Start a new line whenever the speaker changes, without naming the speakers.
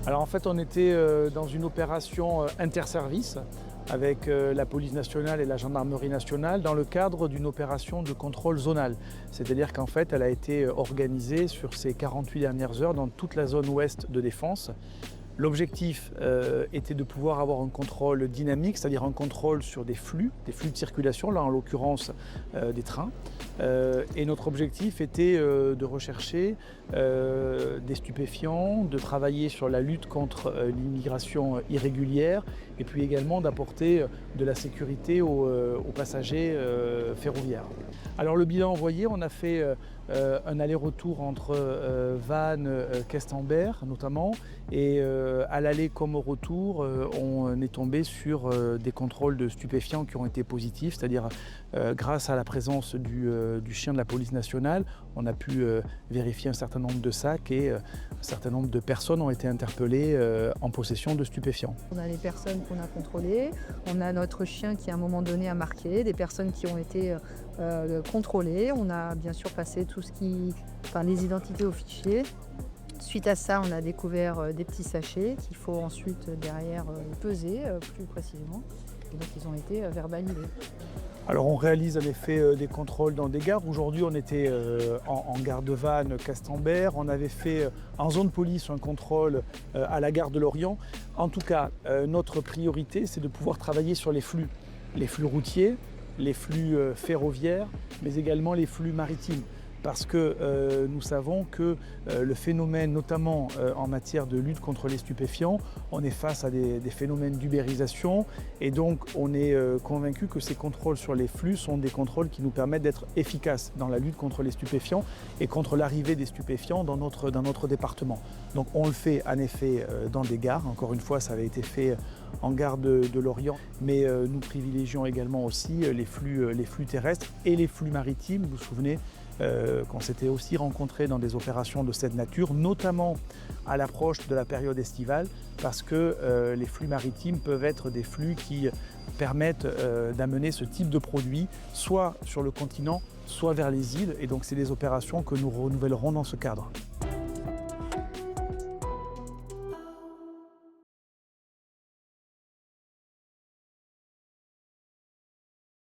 Alors en fait, on était dans une opération interservice avec la police nationale et la gendarmerie nationale dans le cadre d'une opération de contrôle zonal. C'est-à-dire qu'en fait, elle a été organisée sur ces 48 dernières heures dans toute la zone ouest de Défense. L'objectif était de pouvoir avoir un contrôle dynamique, c'est-à-dire un contrôle sur des flux de circulation, là en l'occurrence des trains. Et notre objectif était de rechercher des stupéfiants, de travailler sur la lutte contre l'immigration irrégulière et puis également d'apporter de la sécurité aux passagers ferroviaires. Alors le bilan envoyé, on a fait un aller-retour entre Vannes, Questembert notamment, et à l'aller comme au retour, on est tombé sur des contrôles de stupéfiants qui ont été positifs, c'est-à-dire grâce à la présence du chien de la police nationale, on a pu vérifier un certain nombre de sacs et un certain nombre de personnes ont été interpellées en possession de stupéfiants.
On a les personnes qu'on a contrôlées, on a notre chien qui à un moment donné a marqué, des personnes qui ont été contrôlées, on a bien sûr passé les identités aux fichiers. Suite à ça, on a découvert des petits sachets qu'il faut ensuite derrière peser plus précisément. Et donc ils ont été verbalisés.
Alors on réalise en effet des contrôles dans des gares. Aujourd'hui on était en gare de Vannes, Castambert. On avait fait en zone police un contrôle à la gare de Lorient. En tout cas, notre priorité c'est de pouvoir travailler sur les flux routiers, les flux ferroviaires, mais également les flux maritimes. Parce que nous savons que le phénomène, notamment en matière de lutte contre les stupéfiants, on est face à des phénomènes d'ubérisation et donc on est convaincu que ces contrôles sur les flux sont des contrôles qui nous permettent d'être efficaces dans la lutte contre les stupéfiants et contre l'arrivée des stupéfiants dans notre département. Donc on le fait en effet dans des gares, encore une fois ça avait été fait en gare de Lorient, mais nous privilégions également aussi les flux terrestres et les flux maritimes, vous vous souvenez qu'on s'était aussi rencontrés dans des opérations de cette nature, notamment à l'approche de la période estivale, parce que les flux maritimes peuvent être des flux qui permettent d'amener ce type de produit soit sur le continent, soit vers les îles, et donc c'est des opérations que nous renouvellerons dans ce cadre.